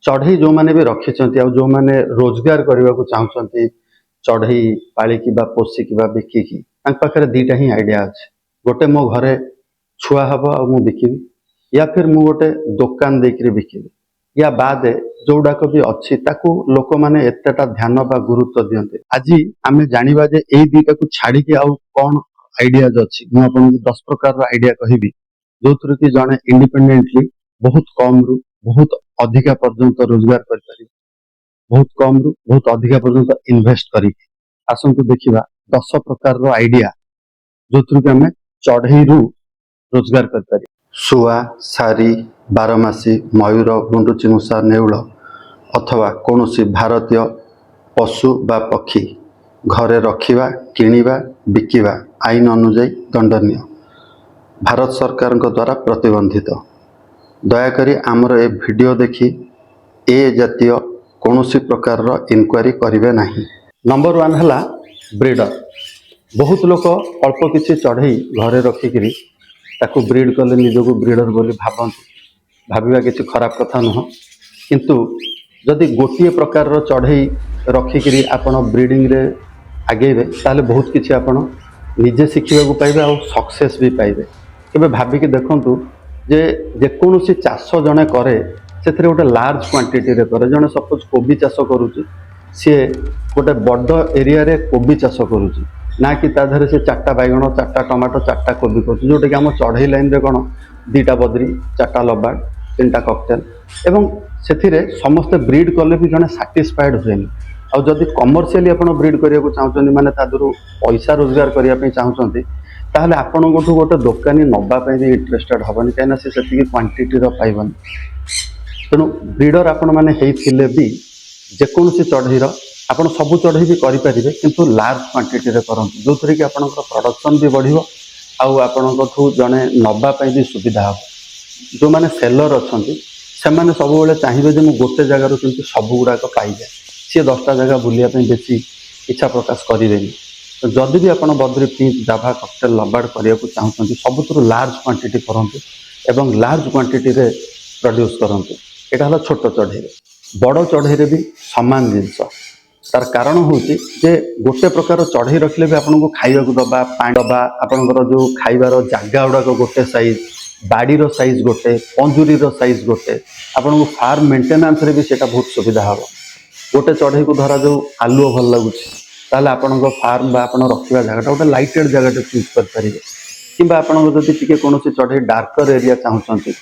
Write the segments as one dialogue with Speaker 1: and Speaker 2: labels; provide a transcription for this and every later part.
Speaker 1: चढ़ई जो मैंने भी रखी जो मैंने रोजगार करने को चाहते चढ़ई पालिकी पोषिकी बिकिकी पाखे दीटा ही आइडिया अच्छे गोटे मो घरे छुआ हम आ बिकिबी या फिर मु गोटे दुकान देकर बिकिबी या बाद जोड़ाक भी अच्छी लोक मैंने एतेटा ध्यान बा गुरुत्व दियंते। आज आम जाना जे यही दुईटा को छाड़ी आउ कौन आइडियाज अच्छी मुझे 10 प्रकार आइडिया कहबी जो थ्रु कि जड़े इंडिपेंडेंटली बहुत कम रु बहुत अधिका पर्यंत रोजगार कर बहुत कम रु बहुत अधिका पर्यंत इन्वेस्ट करी आसतु देखा 10 प्रकार आइडिया जो थ्रु कि आम चढ़ई रु रोजगार कर शुआ सारी बारमासी मयूर गुंडुचिमूषा नेउल अथवा कौन भारतीय पशु बा पक्षी घरे रखिबा किनिबा बिकिबा आईन अनुजाई दंडनीय भारत सरकार द्वारा प्रतिबंधित। दयाकोरी आमर ए वीडियो देखी ए जातीय कौन प्रकार इनक्वारी करेंगे नहीं। नंबर 1 है ब्रीडर। बहुत लोक अल्प किसी चढ़ई घरे रखिकी ताकू ब्रीड कले निजक ब्रीडर बोली भाविबा किसी खराब कथा नुह किंतु जदि गोटे प्रकार चढ़ई रखिकी आपण ब्रीडिंग रे आगेबे ताले बहुत किसी आपण निजे शिखा पाइबे और सक्सेस भी पाइबे। केबे भाविकी देखंतु जे जेकोसी चाष जड़े करे से गोटे लार्ज क्वांटिटी रे करे जड़े सपोज कोबी चाष करुच्ची सी गोटे बड़ एरिया रे कोबी चाष करुच्ची ना कि ताधरे से 4टा बैगण 4टा टमाटो 4टा कोबी कर जोटा कि आम चढ़ई लाइन रे कौन 2टा बद्री 4टा लबाड़ 3टा ककटेल एवं से समस्ते ब्रीड कले भी जड़े साटिस्फाइड हुए और जदि कमर्शियली आप ब्रीड करने को चाहते माने तादरू पैसा रोजगार करने चाहते ताहले आपण गोटे दुकानी नवाई भी इंटरेस्टेड हेनी कहीं से क्वांटिटी पाइबन तेणु ब्रीडर आपण मैंने भी जेकोसी चढ़ईर आप सब चढ़ई भी करेंगे किंतु लार्ज क्वांटिटी करूँ जो थी कि आप प्रोडक्शन भी बढ़ो आपठू जड़े नवाई भी सुविधा हम जो मैंने सेलर अच्छा से मैंने सब चाहिए जो गोटे जगार केमती सब गुड़ाक पाइबे सी 10टा जगह बुलायापी बेसी इच्छा प्रकाश करेंगे। तो जदि भी आप बद्री पिंच जाभा ककटेल लबाड़ करने को चाहते सबुठ लार्ज क्वांटिटी करते एवं लार्ज क्वांटिटी रे प्रोड्यूस करते यहाँ छोट चढ़ई बड़ चढ़ई भी सामान जिनस तार कारण हूँ जे गोटे प्रकार चढ़ई रखिले भी आपको खाइबा दबा पानी दबा आपंकर जो खाइबार जगह गुड़ाक गोटे साइज बाड़ीर साइज गोटे पंजुरीर साइज गोटे आपको फार्म मेंटेनेंस रे भी सेटा बहुत सुविधा हम गोटे चढ़ई को धरा जो आलुओ भल लगुच आपण फार्म बा आपण रखा जगह गोटे लाइटेड जगह चूज करेंगे कि आपड़ी कौन चढ़ई डार्कर एरिया चाहते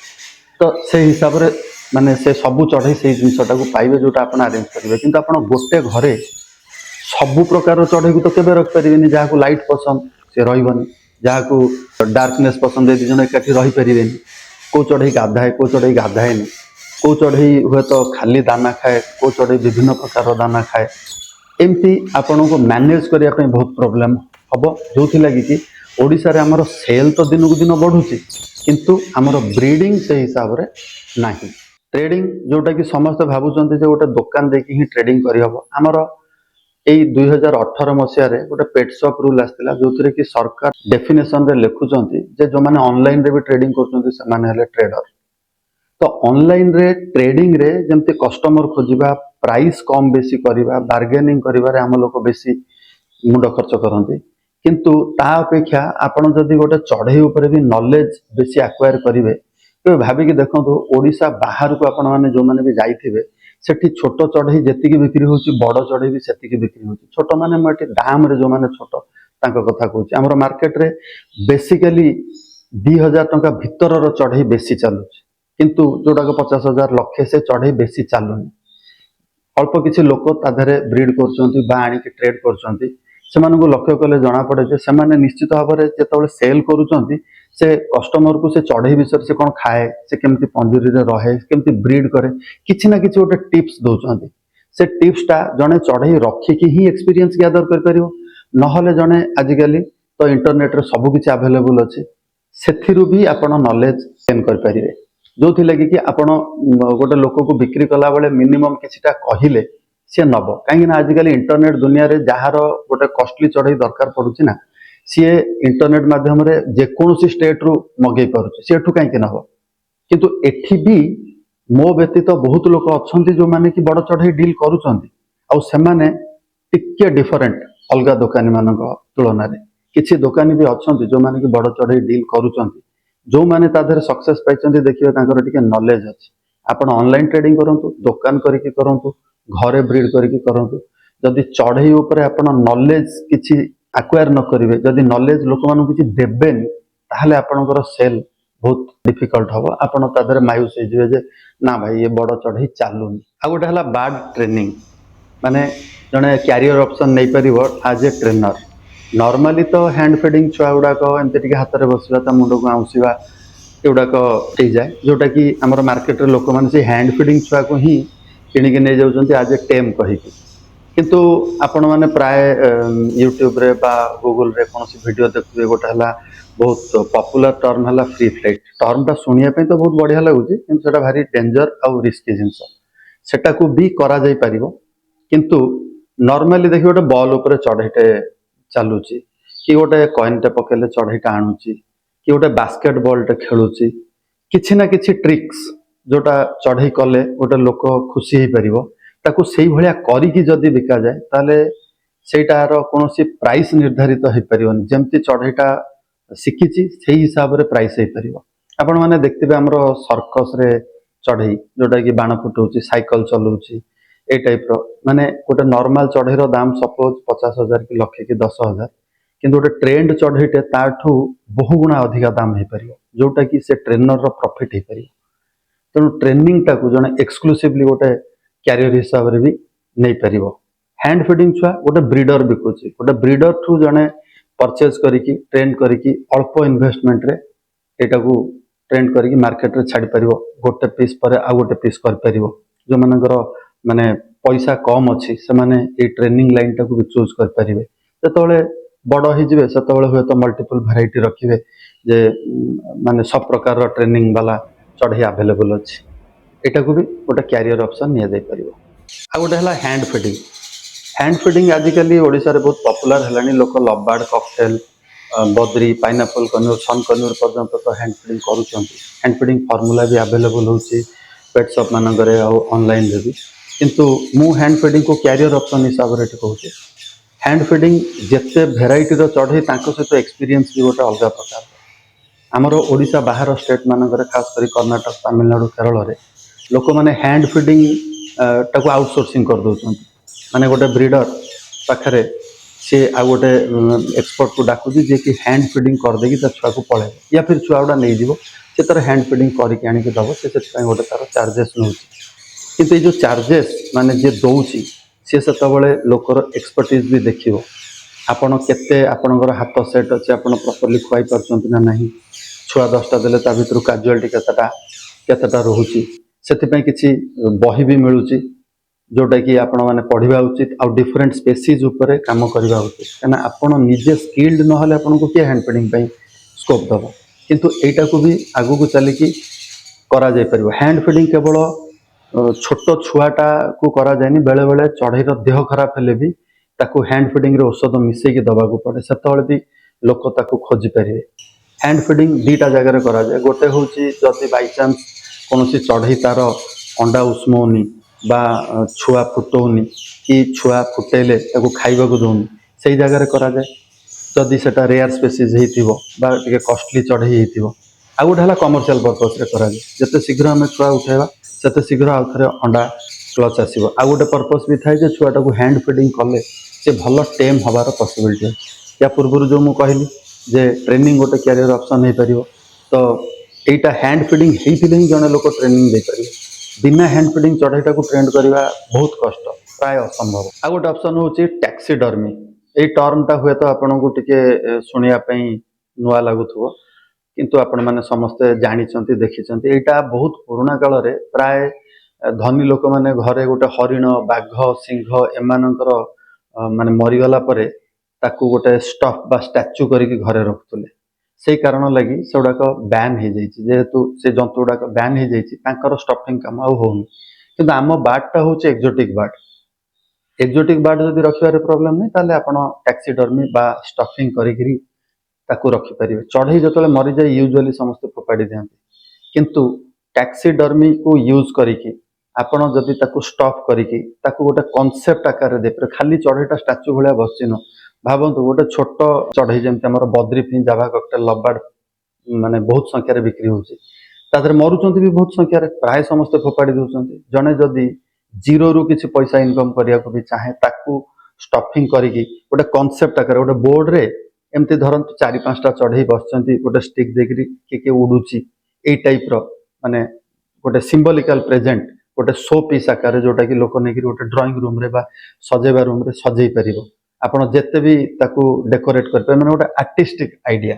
Speaker 1: तो से हिसाब से माने से सबू चढ़ई से जिनटा को पाइबे जोटा आप अरेंज करेंगे किंतु आप गोटे घरे सबू प्रकार चढ़ई को तो केवे रखिपारे जहाँ को लाइट पसंद से रही जहाँ को डार्कनेस पसंद जन एकाठी रही पारे कौ चढ़ई गाधाए कौ चढ़ई गाधाएनि कौ चढ़ई हुए तो खाली दाना खाए कौ चढ़ई विभिन्न प्रकार दाना खाए एमती आपण को मैनेज करने बहुत प्रोब्लेम हम जो लगी कि ओडिशा रे हमर सेल तो दिन को दिन बढ़ुची किंतु हमर ब्रीडिंग से हिसाब रे नहीं ट्रेडिंग जोटा कि समस्त भावुं गोटे दुकान देखी ही ट्रेडिंग करहब आमर यही 2018 मसीह गोटे पेट शॉप रूल आसाला जो थी कि सरकार डेफिनेशन रे लिखुंट जो मैंने ऑनलाइन रे भी ट्रेडिंग कर ट्रेडर तो ऑनलाइन रे ट्रेडिंग रे जमती कस्टमर खोजा प्राइस कम बेसी करवा बार्गेनिंग करिवारे आम लोक बेसी मुंड खर्च करते किंतु ता अपेक्षा आपण जदि गोटे चढ़ई उपर भी नॉलेज बेसी एक्वायर करेंगे तो भाविकी देखो ओडिशा बाहर को आपण मैंने जो मैंने भी जाइथिबे सेठी छोट चढ़ई जेतिकी बिक्री होची बड़ चढ़ई भी सेतिकी बिक्री होची छोट माने मटी दाम रे जो माने छोट तांको कथा कहूची हमर मार्केट रे बेसिकली 2000 टंका भितरर चढ़ई बेसी चलुची किंतु जोटाक 50,000 लक्षे से चढ़ई बेसी चलुनी अल्प किसी लोक ताधरे ब्रीड करछंती बा आनिक ट्रेड करछंती सेमानकु लक्ष्य कले जना पड़े जे सेमाने निश्चित भाव में जेतबेले सेल करूछंती से कस्टमर को से चढ़ई विषय से कौन खाए से केमती पंजुरी रे रहे केमती ब्रीड करे किछि ना किछि गोटे टिप्स दउछंती से टिप्सटा जने चढ़ई रखिकी ही एक्सपीरियंस गैदर कर परियो नहले जने आजिकली तो इंटरनेट रे सब किछि अवेलेबल अछि सेथिरु भी आपण नॉलेज गेन कर परिबे जो थी लगी कि आपण गोटे लोक को बिक्री कला बेले मिनिमम किछिटा कहिले सी नब कहीं आजिकल इंटरनेट दुनिया रे जार गोटे कॉस्टली चढ़ई दरकार पड़ुछि ना सी इंटरनेट माध्यम रे जेकोसी स्टेट रु मगै पारुछि सी एठु कहीं नब किंतु एठी भी मो व्यतीत बहुत लोक अच्छा जो मैंने कि बड़ चढ़ई डील करुँचे टिके डिफरेंट अलग दुकानी मान तुलन में किसी दुकानी भी अच्छा जो मैंने कि बड़ चढ़ई डील करुँच जो मैंने सक्सेस पाई देखिए टे नॉलेज अच्छी आपण ऑनलाइन ट्रेडिंग करूँ दुकान करके करूँ घरे ब्रीड करके करूँ जदि चढ़ई उपर आपण नॉलेज किसी आक्वायर न करेंगे जदि नॉलेज लोक मान किसी देवेनि ताहले आपणकर सेल बहुत डिफिकल्ट हम आपड़ तादर मायूस हो ना भाई ये बड़ चढ़ई चलुनी आ गोटे है बैड ट्रेनिंग माने जड़े क्यारियर ऑप्शन नहीं पार आज ए ट्रेनर नॉर्मली तो हैंड फीडिंग छुआ गुड़ाक एमती हाथ में बसवा मुंड को आउंसवा एगुड़ाक हो जाए जोटा कि आम मार्केट लोक मैंने हैंड फीडिंग छुआ को ही किणिकी नहीं जाऊँ आज ए टेम कहीकि किंतु आपण मैंने प्राय यूट्यूब रे बा गूगल रे कौन वीडियो देखिए गोटे है बहुत पॉपुलर टर्म है फ्री फ्लाइट टर्मटा शुणापी तो बहुत बढ़िया लगुच कि भारी डेंजर आउ रिस्की जिनस सेटा को भी करा जाई परिबो किंतु नॉर्मली देखिए गोटे बॉल उपर चढ़ईटे चलुची कि गोटे कॉइनटे पकेले चढ़ईटा आणुची कि गोटे बास्केट बॉलटे खेलुची किछि ना किछि ट्रिक्स जोटा चढ़ई कले गोटे लोक खुशी हो पारिबो ताकू सेई भलिया करिकी जदि बिका जाए ताले सेटार कोनोसी प्राइस निर्धारित हो पारिबोनी जेमती चढ़ईटा शिखिची सेही हिसाब रे प्राइस हो पारिबो आपण माने देखथिबे हमरो सर्कस रे चढ़ई जोटा कि बाण फुटाउची साइकिल चलाउची ए टाइप रो माने गोटे नॉर्मल चढ़ईर दाम सपोज 50,000 कि लक्षे कि 10,000 किंतु गोटे ट्रेंड चढ़ईटे ताठू बहु गुणा अधिका दाम हो पारिबो जोटा कि से ट्रेनर रो प्रॉफिट हो पारिबो तेणु ट्रेनिंग टाकू जने एक्सक्लूसिवली गोटे क्यारियर हिसाब रे भी नहीं पारिबो हैंड फीडिंग छुआ गोटे ब्रीडर बिकुची गोटे ब्रीडर ठू जने परचेज करिकी ट्रेंड करिकी अल्प इन्वेस्टमेंट रे एटा को ट्रेंड करिकी मार्केट रे छाड़ी परिबो गोटे पीस पर आ गोटे पीस कर परिबो जो मानकर माने पैसा कम अच्छी से माने ए ट्रेनिंग लाइन टाकू भी चूज कर परिबे जतबेले बड़ हो जिवे सेतबेले हुए तो मल्टीपल वैरायटी रखिबे जे माने सब प्रकार रो ट्रेनिंग वाला चढ़ई अवेलेबल अच्छी एटा को भी गोटे क्यारियर ऑप्शन निया जाई परिबो आ गोटे हला हैंड फीडिंग आजिकली ओडिशा रे बहुत पॉपुलर हलानी लोक लवबार्ड कॉकटेल बद्री पाइनएप्पल कन्यूर सन कन्यूर पर्यंत तो हैंड फीडिंग करूछंती हैंड फीडिंग फार्मूला भी अवेलेबल होची पेट शॉप मानकरे आ ऑनलाइन रे भी किंतु मु हैंड फीडिंग को क्यारियर ऑप्शन हिसाब रे कहूचे हैंड फीडिंग जेते भेराइटी रो चढ़ई तांको सहित एक्सपीरियंस भी गोटे अलग प्रकार आमर ओडिशा बाहर स्टेट मानकरे खास करी कर्नाटक तमिलनाडु केरल रे लोक माने हैंड फीडिंग टाको आउटसोर्सिंग कर दउछंती माने गोटे ब्रीडर पाखरे सी आ गोटे एक्सपर्ट को डाकुची जे कि हैंड फीडिंग कर देगी ता छुआ को पळे या फिर छुआ गुडा नहीं जीवो से तार हैंड फीडिंग करके आनिक दब से गोटे तार चार्जेस नौ किंतु ये जो चार्जेस माने जे दौची सी से लोकर एक्सपर्टीज भी देखियो आपण केते आपणकर हाथ सेट अच्छे आपण प्रॉपर्ली खुआई पारछंती ना नहीं छुआ 10टा देले ता भितर कैजुअलिटी केतेटा रहुची सेति किछि बही भी मिलुची जोटा कि आपण माने पढ़िबा उचित आ डिफरेंट स्पेसीज ऊपर काम करबा उचित कना आपण निजे स्किल्ड न हले आपण को के हैंड फीडिंग पई स्कोप दबो किंतु एटा को भी आगु को चली कि करा जाय परबो हैंड फीडिंग केवल छोट छुआटा को करा जायनी बेले बेले चढ़ईर देह खराब हेले भी ताको हैंड फीडिंग रे औषध मिसई के दबा को पड़े सेतबेले भी लोक ताको खोजी पारे हैंड फीडिंग दीटा जगह रे करा जाय गोटे होची जति बाय चांस कोनोसी चढ़ई तार अंडा उस्मोनी बा छुआ फुटौनी कि छुआ फुटेले ताको खाइबा को दउनी सेही जगह रे करा जाय जदि सेटा रेयर स्पेसीज हेतिबो बा टिके कॉस्टली चढ़ई हेतिबो आ गोटे हला कमर्शियल पर्पस रे करा जाय जते शीघ्र हमें छुआ उठेबा सेते शीघ्र आ थरे अंडा क्लच आसीबो आ गोटे पर्पस भी थाय जे छुआटा को हैंड फीडिंग कले से भलो टेम हबार पॉसिबिलिटी अछि या पूर्व जो मु कहली जे ट्रेनिंग गोटे कैरियर ऑप्शन हे परिबो तो एटा हैंड फीडिंग हेतिले ही जने लोक ट्रेनिंग दे परिबो बिना हैंड फीडिंग चढ़ईटा को ट्रेंड करवा बहुत कष्ट प्राय असंभव आ गोटे ऑप्शन होची टैक्सीडर्मी ए टर्मटा हुए तो आपन को टिके सुनिया पई नुआ लागुथबो किंतु आपण माने समस्त जानिचंती देखिचंती एटा बहुत पुराना काल रे प्राय धनी लोक माने घरे गोटे हरिण बाघ सिंह एमानकर माने मरीगला परे ताकू गोटे स्टफ बा स्टैच्यू करके घरे रखुले से कारण लगी से गुड़ाक बैन हो जेहेतु से जंतु गुड़ाक बैन हो स्टफिंग कम आउन कि आम बार्डटा हूँ एक्जोटिक बार्ड जब रखिबार प्रॉब्लम नहीं ताले आपण टैक्सीडर्मी बा स्टफिंग करी रखिपारे चढ़ई जो मरी जाए यूजुअली समस्त फोपाड़ी दिखाती किंतु टैक्सीडर्मी को यूज करिकी आपण जदि ताकू स्टॉप करिकी ताकू गोटे कॉन्सेप्ट आकार दे पर खाली चढ़ईटा स्टाच्यू भलिया बसिन भावंतु गोटे छोट चढ़ई जमती हमर बद्रीफिन जाभा ककटेल लवबार्ड माने बहुत संख्या बिक्री होची तादर मरुचंती भी बहुत संख्या प्राय समस्ते फोपाड़ी दउचंती जने जदि जीरो रु किछि पैसा इनकम करिया को भी चाहे ताकू स्टफिंग करिकी गोटे कॉन्सेप्ट आकार गोटे बोर्ड रे एमती धरंतु 4-5टा चढ़ई बसचंती गोटे स्टिक देकरी के उडुची ए टाइप रो माने गोटे सिंबलिकल प्रेजेंट गोटे शो पीस आकार जोटा कि लोक नहीं गोटे ड्राइंग रूम रे बा सजेबा रूम रे सजेई परिबो आपण जेते भी ताकू डेकोरेट कर माने गोटे आर्टिस्टिक आइडिया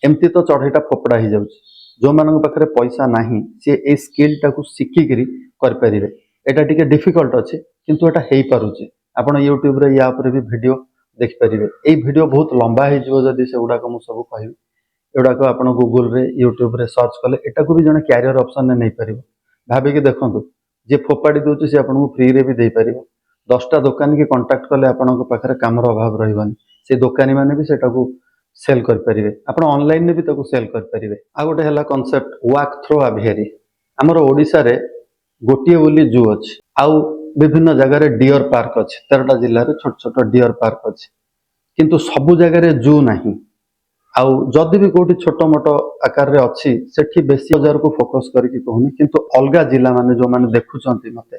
Speaker 1: एमती तो चढ़ईटा फोपड़ा ही जाउची जो मानक पाखरे पैसा नाही से ए स्किल टाकू सिखी करी कर परिबे एटा टिके डिफिकल्ट अछि किंतु एटा हेई पारुची आपण यूट्यूब रे या ऊपर भी वीडियो देख परिबे ए वीडियो बहुत लंबा हे जीवो जदी से गुडा को मु सब कहबी एडा को आपण गूगल रे यूट्यूब रे सर्च कले एटा को भी जने कैरियर ऑप्शन ने नै परिबो भाबे कि देखंतु जे फोपाड़ी दोची से आपण को फ्री रे भी दे परिबो 10टा दुकान के कांटेक्ट कले आपण को पाखरे कामर अभाव रहइबनी से दुकानी माने भी सेटा को सेल कर परिबे आपण ऑनलाइन ने भी ताको सेल कर परिबे आ गोटे हला कांसेप्ट वॉक थ्रू अभियारी हमर ओडिसा रे गोटिए बोली जू अछि आउ विभिन्न जगह रे डियर पार्क अछि 13टा जिल्ला रे छोट छोट डियर पार्क अछि किंतु सबु जगह रे जू नाही आउ जदि भी कोठी छोटो मोटो आकार रे अछि सेठी बेसी हजार को फोकस करके कहूनी किंतु अलगा जिला माने जो माने देखुचंती मते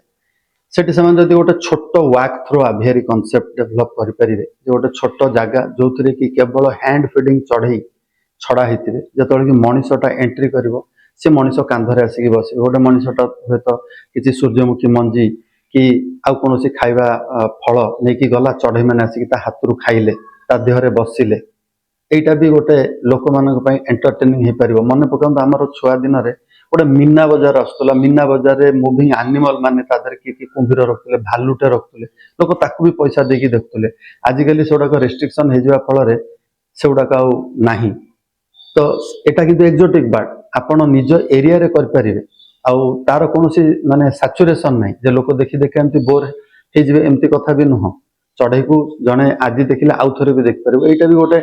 Speaker 1: सेठी समान जदि गोटे छोटो वॉक थ्रू अभियारी कांसेप्ट डेवलप करि परिबे जे गोटे छोटो जागा जोथरे कि केवल हैंड फीडिंग चढ़ई छड़ा हेतिबे जतोल कि मनीषटा एंट्री करिवो से मनीष कांधरे आसिकी बसिबे गोटे मनीषटा हेत किछि सूर्यमुखी मंजी कि आ कोनोसी खाइबा फल नेकी गला चढ़ई माने आसिकी ता हातरू खाइले ता देहरे बसिले एटा भी गोटे लोक मानक पई एंटरटेनिंग हे परिबो मन पकंद हमर छुआ दिन रे गोटे मीना बाजार आस्तला मीना बाजार रे मूविंग एनिमल माने तादर कि कुंभीर रखले भालुटे रखले लोक ताकू भी पैसा देकी देखतले आज काली सोडा को रेस्ट्रिक्शन हे जिवा फल रे सेउडा का नाही तो एटा किंतु एक्जोटिक बर्ड आपण निज एरिया रे कर परिबे आउ तार कोनोसी माने सैचुरेशन नाही जे लोक देखि देखि एमती बोर हे जिवे एमती कथा भी नहो चढ़ई को जने आज देखिले आउ थरे भी देख परिबो एटा भी गोटे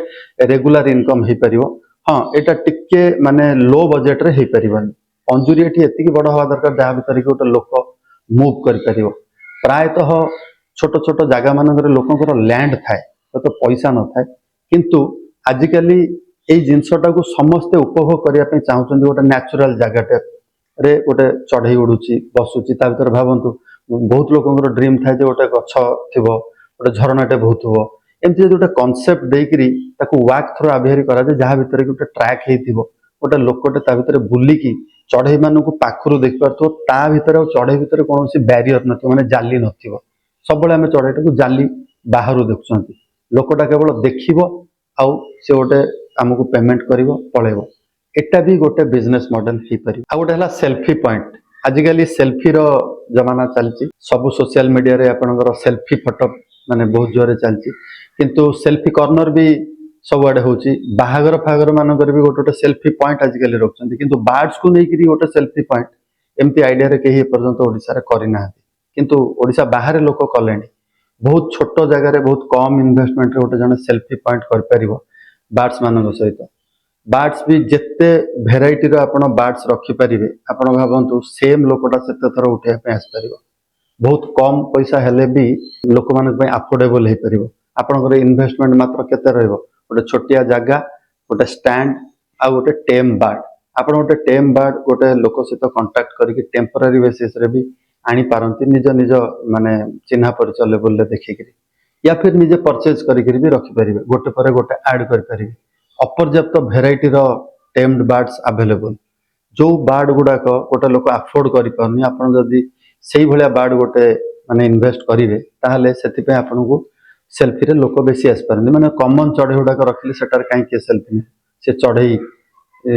Speaker 1: रेगुलर इनकम हे परिबो हां एटा टिके माने लो बजेट रे हे परिबन अंजुरी एठी एतिकी बड़ हवा दरकार जहा भीतर कि गोटे लोक मूव कर परिबो प्रायतः छोट छोट जागा मानकर लोकंकर लैंड थाए तो पैसा न थाए किंतु आजिकली एई जिंसटा को समस्ते उपभोग करिया पे चाहउछन गोटे नेचुरल जगाटे रे गोटे चढ़ई उडुची बसुची ता भीतर भावंतु बहुत लोकंकर ड्रीम थाए जे गोटे गछ थिबो गोटे झरनाटे बहुत हो एमती गोटे कॉन्सेप्ट देकरी ताकू वॉक थ्रू अभियारी करा जे जहा भीतर गोटे ट्रैक हेतिबो गोटे लोकटे ता भीतर बुलिकी चढ़ई मानकू पाखरु देख पारथो ता भीतर चढ़ई भीतर कोनोसी बैरियर नथि माने जाली नथिबो सबले हम चढ़ईटा को जाली बाहरु देखुचंती लोकटा केवल देखिबो आउ से गोटे हमकू पेमेंट करिवो पळेबो एटा भी गोटे बिजनेस मॉडल हे परि आ गोटे हला सेल्फी पॉइंट आजिकली सेल्फी रो जमाना चलची सब सोशल मीडिया रे आपनकर सेल्फी फोटो माने बहुत जोरे चलची किंतु सेल्फी कॉर्नर भी सब आडे होची बाहागर फागर मानकर भी गोटे सेल्फी पॉइंट आजिकली रखचंती किंतु बर्ड्स को नेकी गोटे सेल्फी पॉइंट एमती आइडिया रे केही पर्यंत ओडिसा रे करिना किंतु ओडिसा बाहर लोक कलेनी बहुत छोट जगह रे बहुत कम इन्वेस्टमेंट रे गोटे जने सेल्फी पॉइंट कर परिबो बर्ड्स मानक सहित बर्ड्स भी जेते भेराइटी रो आपण बर्ड्स रखि परिबे आपण भाबंतु सेम लोकटा सेते थर उठिया पे आस परिबो बहुत कम पैसा हेले भी लोक मानक पई अफोर्डेबल हे परिबो आपनकर इन्वेस्टमेंट मात्र केते रहइबो गोटे छोटिया जागा गोटे स्टैंड आ गोटे टेम बर्ड आपण गोटे टेम बर्ड गोटे लोक सहित कांटेक्ट करके टेम्पररी बेसिस रे भी आनी पारंती निज निज माने चिन्हा परिचय लेवल रे देखिकरी या फिर निजे परचेज करिकरी भी रखि परिबे गोटे परे गोटे ऐड कर परिबे अपर्याप्त भेराइटी रो टेम्ड बर्ड्स अवेलेबल जो बर्ड गुडा को गोटे लोक अफोर्ड करि परनी आपण जदी सेही भलिया बर्ड गोटे माने इन्वेस्ट करिवे ताहाले सेति पे आपण को सेल्फी रे लोक बेसी आस परनी माने कॉमन चढ़ई गुडा को रखले सेटार काई के सेल्फी से चढ़ई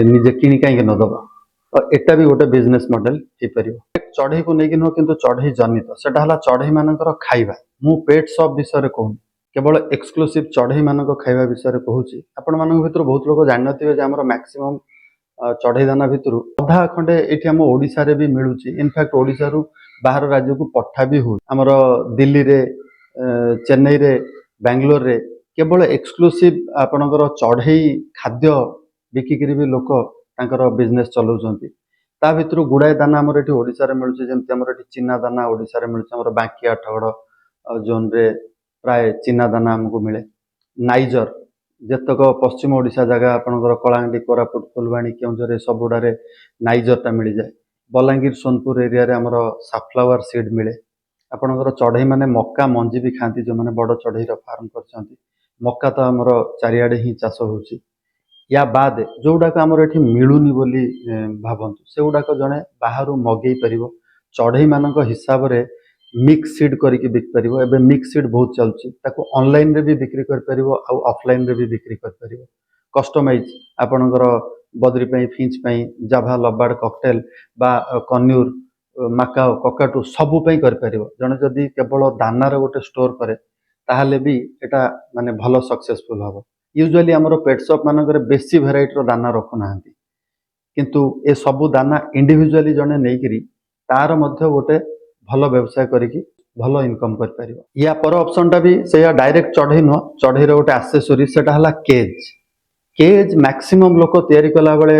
Speaker 1: निजे किनी काई के न दबा तो एटा भी गोटे बिजनेस मॉडल हे परिबो चढ़ई को नेकी न किंतु चढ़ई जनित सेटा हला चढ़ई मानकर खाइबा मु पेट सब विषय रे कहूँ केवल एक्सक्लूसिव चढ़ई मानक खाइबा विषय रे कहूची आपण मानक भितर बहुत लोक जानथिबे जे हमर मैक्सिमम चढ़ई दाना भितर अधा खंडे एठी हम ओडिसा रे भी मिलुची इनफैक्ट ओडिसा रु बाहर राज्य को पठा भी हो हमर दिल्ली रे चेन्नई रे बेंगलोर रे केवल एक्सक्लूसिव आपणकर चढ़ई खाद्य बिकिकरी भी लोक तांकर बिजनेस चलाउछंती ତା ଭିତରୁ ଗୁଡ଼ାଏ ଦାନା ଆମର ଏଠି ଓଡ଼ିଶାରେ ମିଳୁଛି, ଯେମିତି ଆମର ଏଠି ଚିନା ଦାନା ଓଡ଼ିଶାରେ ମିଳୁଛି, ଆମର ବାଙ୍କି ଆଠଗଡ଼ ଜୋନ୍ରେ ପ୍ରାୟ ଚିନା ଦାନା ଆମକୁ ମିଳେ। ନାଇଜର ଯେତକ ପଶ୍ଚିମ ଓଡ଼ିଶା ଜାଗା ଆପଣଙ୍କର କଳାହାଣ୍ଡି, କୋରାପୁଟ, ଫୁଲବାଣୀ, କେଉଁଝର ଏ ସବୁଗୁଡ଼ାରେ ନାଇଜରଟା ମିଳିଯାଏ। ବଲାଙ୍ଗୀର, ସୋନପୁର ଏରିଆରେ ଆମର ସାଫ୍ଲାୱାର ସିଡ୍ ମିଳେ। ଆପଣଙ୍କର ଚଢ଼େଇମାନେ ମକା ମଞ୍ଜି ବି ଖାଆନ୍ତି, ଯେଉଁମାନେ ବଡ଼ ଚଢ଼େଇର ଫାର୍ମ କରିଛନ୍ତି। ମକା ତ ଆମର ଚାରିଆଡ଼େ ହିଁ ଚାଷ ହେଉଛି। ୟା ବାଦ ଯୋଉଗୁଡ଼ାକ ଆମର ଏଠି ମିଳୁନି ବୋଲି ଭାବନ୍ତୁ, ସେଗୁଡ଼ାକ ଜଣେ ବାହାରୁ ମଗେଇ ପାରିବ। ଚଢ଼େଇମାନଙ୍କ ହିସାବରେ ମିକ୍ସ ସିଡ୍ କରିକି ବିକିପାରିବ। ଏବେ ମିକ୍ସ ସିଡ୍ ବହୁତ ଚାଲୁଛି, ତାକୁ ଅନଲାଇନରେ ବି ବିକ୍ରି କରିପାରିବ ଆଉ ଅଫଲାଇନରେ ବି ବିକ୍ରି କରିପାରିବ। କଷ୍ଟମାଇଜ ଆପଣଙ୍କର ବଦ୍ରି ପାଇଁ, ଫିଞ୍ଚ ପାଇଁ, ଜାଭା, ଲବାର୍ଡ, କକଟେଲ ବା କନ୍ୟୁର, ମାକାଓ, କକାଟୁ ସବୁ ପାଇଁ କରିପାରିବ। ଜଣେ ଯଦି କେବଳ ଦାନାର ଗୋଟେ ଷ୍ଟୋର କରେ ତାହେଲେ ବି ଏଟା ମାନେ ଭଲ ସକ୍ସେସଫୁଲ ହବ। ୟୁଜୁଆଲି ଆମର ପେଟ୍ ସପ୍ ମାନଙ୍କରେ ବେଶୀ ଭେରାଇଟିର ଦାନା ରଖୁନାହାନ୍ତି, କିନ୍ତୁ ଏ ସବୁ ଦାନା ଇଣ୍ଡିଭିଜୁଆଲି ଜଣେ ନେଇକିରି ତାର ମଧ୍ୟ ଗୋଟେ ଭଲ ବ୍ୟବସାୟ କରିକି ଭଲ ଇନକମ୍ କରିପାରିବ। ୟା ପର ଅପସନଟା ବି ସେଇଆ, ଡାଇରେକ୍ଟ ଚଢ଼େଇ ନୁହଁ, ଚଢ଼େଇର ଗୋଟେ ଆକ୍ସେସରି, ସେଟା ହେଲା କେଜ୍। କେଜ୍ ମ୍ୟାକ୍ସିମମ୍ ଲୋକ ତିଆରି କଲାବେଳେ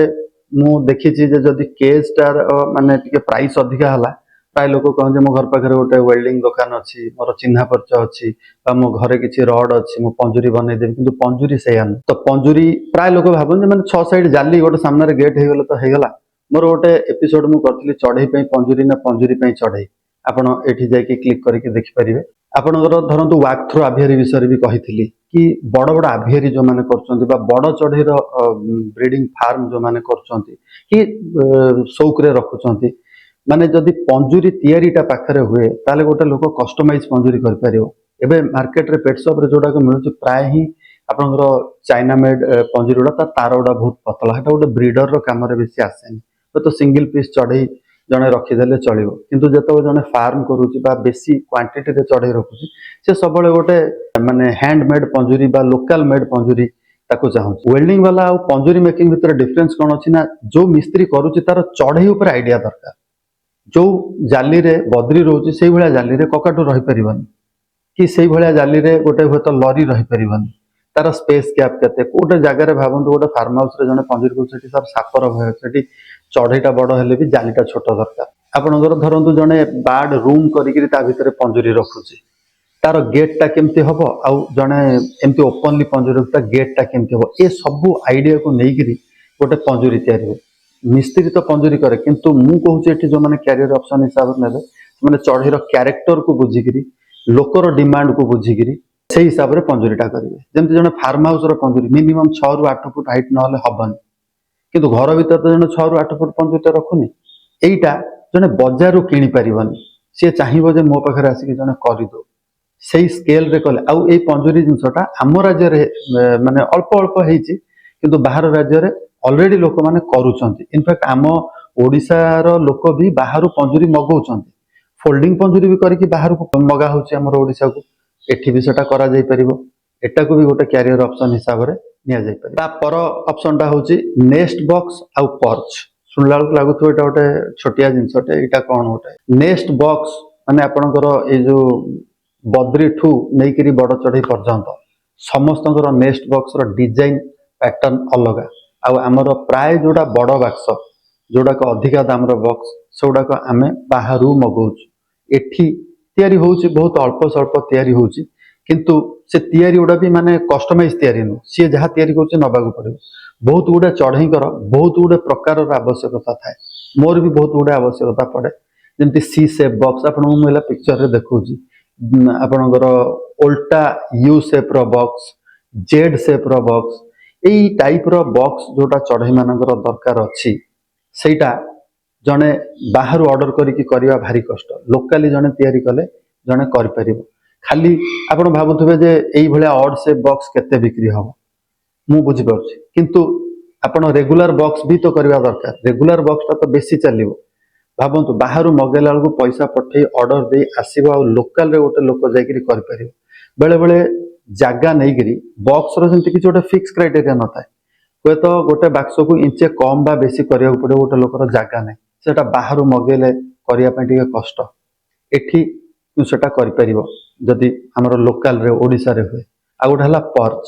Speaker 1: ମୁଁ ଦେଖିଛି ଯେ ଯଦି କେଜ୍ଟାର ମାନେ ଟିକେ ପ୍ରାଇସ୍ ଅଧିକା ହେଲା, ପ୍ରାୟ ଲୋକ କହନ୍ତି ମୋ ଘର ପାଖରେ ଗୋଟେ ୱେଲ୍ଡିଂ ଦୋକାନ ଅଛି, ମୋର ଚିହ୍ନା ପରିଚୟ ଅଛି, ବା ମୋ ଘରେ କିଛି ରଡ୍ ଅଛି, ମୁଁ ପଞ୍ଜୁରୀ ବନେଇଦେବି। କିନ୍ତୁ ପଞ୍ଜୁରୀ ସେଇଆ ନୁହଁ। ତ ପଞ୍ଜୁରୀ ପ୍ରାୟ ଲୋକ ଭାବନ୍ତି ଯେ ମାନେ 6 ସାଇଡ୍ ଜାଲି ଗୋଟେ ସାମ୍ନାରେ ଗେଟ୍ ହେଇଗଲେ ତ ହେଇଗଲା। ମୋର ଗୋଟେ ଏପିସୋଡ ମୁଁ କରିଥିଲି ଚଢ଼େଇ ପାଇଁ ପଞ୍ଜୁରୀ ନା ପଞ୍ଜୁରୀ ପାଇଁ ଚଢ଼େଇ, ଆପଣ ଏଠି ଯାଇକି କ୍ଲିକ୍ କରିକି ଦେଖିପାରିବେ। ଆପଣଙ୍କର ଧରନ୍ତୁ ୱାକ୍ ଥ୍ରୋ ଆଭିଆରୀ ବିଷୟରେ ବି କହିଥିଲି, କି ବଡ଼ ବଡ଼ ଆଭିଆରୀ ଯେଉଁମାନେ କରୁଛନ୍ତି ବା ବଡ଼ ଚଢ଼େଇର ବ୍ରିଡିଂ ଫାର୍ମ ଯେଉଁମାନେ କରୁଛନ୍ତି କି ସଉକରେ ରଖୁଛନ୍ତି, ମାନେ ଯଦି ପଞ୍ଜୁରୀ ତିଆରିଟା ପାଖରେ ହୁଏ ତାହେଲେ ଗୋଟେ ଲୋକ କଷ୍ଟମାଇଜ ପଞ୍ଜୁରୀ କରିପାରିବ। ଏବେ ମାର୍କେଟରେ ପେଟ୍ ସପ୍ରେ ଯୋଉଟାକ ମିଳୁଛି ପ୍ରାୟ ହିଁ ଆପଣଙ୍କର ଚାଇନା ମେଡ୍ ପଞ୍ଜୁରୀ ଗୁଡ଼ା, ତା ତାର ଗୁଡ଼ା ବହୁତ ପତଳା, ସେଟା ଗୋଟେ ବ୍ରିଡରର କାମରେ ବେଶୀ ଆସେନି। ହୁଏତ ସିଙ୍ଗଲ ପିସ୍ ଚଢ଼େଇ ଜଣେ ରଖିଦେଲେ ଚଳିବ, କିନ୍ତୁ ଯେତେବେଳେ ଜଣେ ଫାର୍ମ କରୁଛି ବା ବେଶୀ କ୍ୱାଣ୍ଟିଟିରେ ଚଢ଼େଇ ରଖୁଛି, ସେ ସବୁବେଳେ ଗୋଟେ ମାନେ ହ୍ୟାଣ୍ଡ ମେଡ୍ ପଞ୍ଜୁରୀ ବା ଲୋକାଲ ମେଡ୍ ପଞ୍ଜୁରୀ ତାକୁ ଚାହୁଁଛି। ୱେଲ୍ଡିଂ ବାଲା ଆଉ ପଞ୍ଜୁରୀ ମେକିଂ ଭିତରେ ଡିଫରେନ୍ସ କ'ଣ ଅଛି ନା, ଯୋଉ ମିସ୍ତ୍ରୀ କରୁଛି ତାର ଚଢ଼େଇ ଉପରେ ଆଇଡିଆ ଦରକାର। ଯୋଉ ଜାଲିରେ ବଦ୍ରି ରହୁଛି ସେଇଭଳିଆ ଜାଲିରେ କକାଟୁ ରହିପାରିବନି, କି ସେଇଭଳିଆ ଜାଲିରେ ଗୋଟେ ହୁଏତ ଲରି ରହିପାରିବନି। ତାର ସ୍ପେସ୍ ଗ୍ୟାପ୍ କେତେ, ଗୋଟେ ଜାଗାରେ ଭାବନ୍ତୁ ଗୋଟେ ଫାର୍ମ ହାଉସରେ ଜଣେ ପଞ୍ଜୁରୀ କରୁଛି, ସେଠି ତାର ସାପର ଭୟ, ସେଠି ଚଢ଼େଇଟା ବଡ଼ ହେଲେ ବି ଜାଲିଟା ଛୋଟ ଦରକାର। ଆପଣଙ୍କର ଧରନ୍ତୁ ଜଣେ ବାର୍ଡ ରୁମ୍ କରିକିରି ତା ଭିତରେ ପଞ୍ଜୁରୀ ରଖୁଛି, ତାର ଗେଟ୍ଟା କେମିତି ହବ, ଆଉ ଜଣେ ଏମିତି ଓପନଲି ପଞ୍ଜୁରୀ ରଖୁଛି, ତା ଗେଟ୍ଟା କେମିତି ହବ, ଏ ସବୁ ଆଇଡିଆକୁ ନେଇକିରି ଗୋଟେ ପଞ୍ଜୁରୀ ତିଆରି ହୁଏ। ମିସ୍ତ୍ରୀ ତ ପଞ୍ଜୁରୀ କରେ, କିନ୍ତୁ ମୁଁ କହୁଛି ଏଠି ଯୋଉମାନେ କ୍ୟାରିୟର ଅପସନ ହିସାବରେ ନେବେ, ସେମାନେ ଚଢ଼େଇର କ୍ୟାରେକ୍ଟରକୁ ବୁଝିକିରି, ଲୋକର ଡିମାଣ୍ଡକୁ ବୁଝିକିରି ସେଇ ହିସାବରେ ପଞ୍ଜୁରୀଟା କରିବେ। ଯେମିତି ଜଣେ ଫାର୍ମ ହାଉସର ପଞ୍ଜୁରୀ ମିନିମମ୍ 6 ରୁ 8 ଫୁଟ ହାଇଟ୍ ନହେଲେ ହବନି, କିନ୍ତୁ ଘର ଭିତରେ ତ ଜଣେ 6 ରୁ 8 ଫୁଟ ପଞ୍ଜୁରୀଟା ରଖୁନି। ଏଇଟା ଜଣେ ବଜାରରୁ କିଣି ପାରିବନି, ସିଏ ଚାହିଁବ ଯେ ମୋ ପାଖରେ ଆସିକି ଜଣେ କରିଦଉ। ସେଇ ସ୍କେଲରେ କଲେ, ଆଉ ଏଇ ପଞ୍ଜୁରୀ ଜିନିଷଟା ଆମ ରାଜ୍ୟରେ ମାନେ ଅଳ୍ପ ଅଳ୍ପ ହେଇଛି, କିନ୍ତୁ ବାହାର ରାଜ୍ୟରେ ଅଲରେଡି ଲୋକମାନେ କରୁଛନ୍ତି। ଇନଫ୍ୟାକ୍ଟ ଆମ ଓଡ଼ିଶାର ଲୋକ ବି ବାହାରୁ ପଞ୍ଜୁରୀ ମଗଉଛନ୍ତି, ଫୋଲ୍ଡିଂ ପଞ୍ଜୁରୀ ବି କରିକି ବାହାରକୁ ମଗା ହଉଛି ଆମର ଓଡ଼ିଶାକୁ। ଏଠି ବି ସେଟା କରାଯାଇପାରିବ, ଏଟାକୁ ବି ଗୋଟେ କ୍ୟାରିୟର ଅପସନ ହିସାବରେ ନିଆଯାଇପାରିବ। ତା ପର ଅପସନଟା ହଉଛି ନେଷ୍ଟ ବକ୍ସ ଆଉ ପର୍ଚ। ଶୁଣିଲା ବେଳକୁ ଲାଗୁଥିବ ଏଇଟା ଗୋଟେ ଛୋଟିଆ ଜିନିଷଟେ, ଏଇଟା କ'ଣ ଗୋଟେ ନେଷ୍ଟ ବକ୍ସ ମାନେ ଆପଣଙ୍କର ଏଇ ଯୋଉ ବଦ୍ରିଠୁ ନେଇକିରି ବଡ଼ ଚଢ଼େଇ ପର୍ଯ୍ୟନ୍ତ ସମସ୍ତଙ୍କର ନେଷ୍ଟ ବକ୍ସର ଡିଜାଇନ ପ୍ୟାଟର୍ନ ଅଲଗା। ଆଉ ଆମର ପ୍ରାୟ ଯୋଉଟା ବଡ଼ ବାକ୍ସ, ଯୋଉଟାକ ଅଧିକା ଦାମର ବକ୍ସ, ସେଗୁଡ଼ାକ ଆମେ ବାହାରୁ ମଗଉଛୁ। ଏଠି ତିଆରି ହେଉଛି ବହୁତ ଅଳ୍ପ ସ୍ୱଳ୍ପ ତିଆରି ହେଉଛି, କିନ୍ତୁ ସେ ତିଆରି ଗୁଡ଼ା ବି ମାନେ କଷ୍ଟମାଇଜ ତିଆରି ନୁହଁ, ସିଏ ଯାହା ତିଆରି କରୁଛି ନେବାକୁ ପଡ଼ିବ। ବହୁତ ଗୁଡ଼େ ଚଢ଼େଇଙ୍କର ବହୁତ ଗୁଡ଼େ ପ୍ରକାରର ଆବଶ୍ୟକତା ଥାଏ, ମୋର ବି ବହୁତ ଗୁଡ଼େ ଆବଶ୍ୟକତା ପଡ଼େ। ଯେମିତି ସି ସେପ୍ ବକ୍ସ ଆପଣଙ୍କୁ ମୁଁ ହେଲା ପିକ୍ଚରରେ ଦେଖଉଛି, ଆପଣଙ୍କର ଓଲଟା ୟୁ ସେପ୍ର ବକ୍ସ, ଜେଡ୍ ସେପ୍ର ବକ୍ସ, ଏଇ ଟାଇପ୍ର ବକ୍ସ ଯୋଉଟା ଚଢ଼େଇମାନଙ୍କର ଦରକାର ଅଛି, ସେଇଟା ଜଣେ ବାହାରୁ ଅର୍ଡର କରିକି କରିବା ଭାରି କଷ୍ଟ। ଲୋକାଲି ଜଣେ ତିଆରି କଲେ ଜଣେ କରିପାରିବ। ଖାଲି ଆପଣ ଭାବୁଥିବେ ଯେ ଏଇଭଳିଆ ଅଡ୍ ସେପ୍ ବକ୍ସ କେତେ ବିକ୍ରି ହବ, ମୁଁ ବୁଝିପାରୁଛି, କିନ୍ତୁ ଆପଣ ରେଗୁଲାର ବକ୍ସ ବି ତ କରିବା ଦରକାର। ରେଗୁଲାର ବକ୍ସଟା ତ ବେଶୀ ଚାଲିବ। ଭାବନ୍ତୁ ବାହାରୁ ମଗେଇଲା ବେଳକୁ ପଇସା ପଠେଇ ଅର୍ଡର ଦେଇ ଆସିବ, ଆଉ ଲୋକାଲରେ ଗୋଟେ ଲୋକ ଯାଇକିରି କରିପାରିବ। ବେଳେବେଳେ ଜାଗା ନେଇକିରି ବକ୍ସର ଯେମିତି କିଛି ଗୋଟେ ଫିକ୍ସ କ୍ରାଇଟେରିଆ ନଥାଏ, ହୁଏତ ଗୋଟେ ବାକ୍ସକୁ ଇଞ୍ଚେ କମ୍ ବା ବେଶୀ କରିବାକୁ ପଡ଼ିବ, ଗୋଟେ ଲୋକର ଜାଗା ନାହିଁ, ସେଟା ବାହାରୁ ମଗେଇଲେ କରିବା ପାଇଁ ଟିକେ କଷ୍ଟ। ଏଠି ସେଟା କରିପାରିବ ଯଦି ଆମର ଲୋକାଲରେ ଓଡ଼ିଶାରେ ହୁଏ। ଆଉ ଗୋଟେ ହେଲା ପର୍ଚ।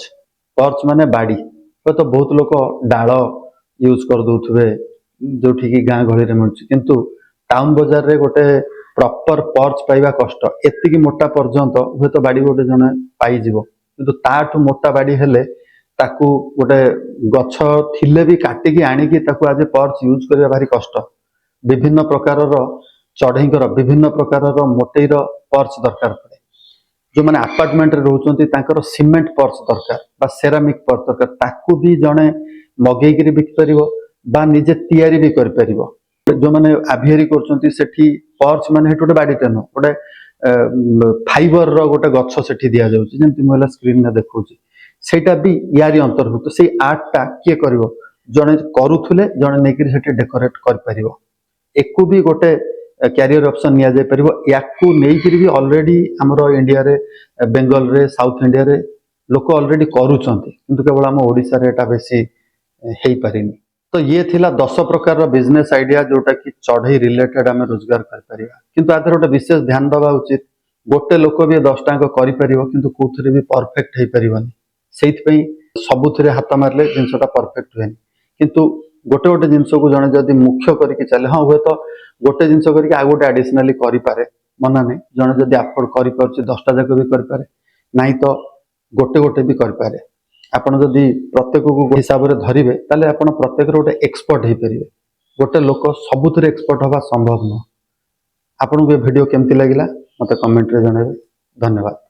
Speaker 1: ପର୍ଚ ମାନେ ବାଡ଼ି, ହୁଏତ ବହୁତ ଲୋକ ଡାଳ ୟୁଜ୍ କରିଦେଉଥିବେ, जो कि गाँ गहली मिलूँ किंतु टाउन बजार रे गोटे प्रॉपर पर्च पाइबा कष्ट एतिकी मोटा पर्यंत हुए तो बाड़ी गोटे जने पाइजिवो किंतु ताठू मोटा बाड़ी हेले ताकू गोटे गछ थिले भी काटिकी आनिकी ताकू आज पर्च यूज करबा भारी कष्ट विभिन्न प्रकार चढ़ईकर विभिन्न प्रकार मोटेर पर्च दरकार पड़े जो मैंने आपार्टमेंट रे रहउचंती तांकर सीमेंट पर्च दरकार बा सेरामिक पर्च दरकार ताकू भी जड़े मगेइकी बिक परिबो बा निजे तैयारी भी कर परिबो जो मैंने आभियारी करचंती सेठी पर्च माने हेटु गोटे बाड़ीटे न गोटे फाइबर रो गोटे गछ सेठी दिया जाउची जेंति मोला स्क्रीन रे देखौची सेटा भी यारी अंतर्भुक्त से आर्टटा किए करिवो जड़े करूथुले जड़े नेकिरी सेठी डेकोरेट कर परिबो एकु भी गोटे क्यारियर ऑप्शन निया जाय परिबो याकू नेइकिरी भी ऑलरेडी हमरो इंडिया रे बेंगल रे साउथ इंडिया रे लोक ऑलरेडी करूचंती किंतु केवल हम ओडिसा रे एटा बेसी हेई परिनी तो ये थिला 10 प्रकार बिजनेस आइडिया जोटा कि चढ़ई रिलेटेड आम रोजगार कर किंतु आधर गोटे विशेष ध्यान दबा उचित गोटे लोक भी 10 टाक कर किंतु कोथरे भी परफेक्ट हो पारिबनी सेइथपई सबुथिरे हाथ मारले जिनसटा परफेक्ट हुएनि किंतु गोटे गोटे जिनस को जने जदि मुख्य करके चले हाँ हुए तो गोटे जिनस करके आ गोटे एडिशनाली करें मना नहीं जने जदि अफोर्ड कर 10टा जाक भी करें नहीं तो गोटे गोटे भी करें आपण जदि प्रत्येक को हिसाब से धरिबे ताले आपण प्रत्येक गोटे एक्सपर्ट हो पारे गोटे लोक सबुथिरे एक्सपर्ट हवा संभव नुह आपन को वीडियो केमती लगिला मते कमेंट रे जणाइबे धन्यवाद।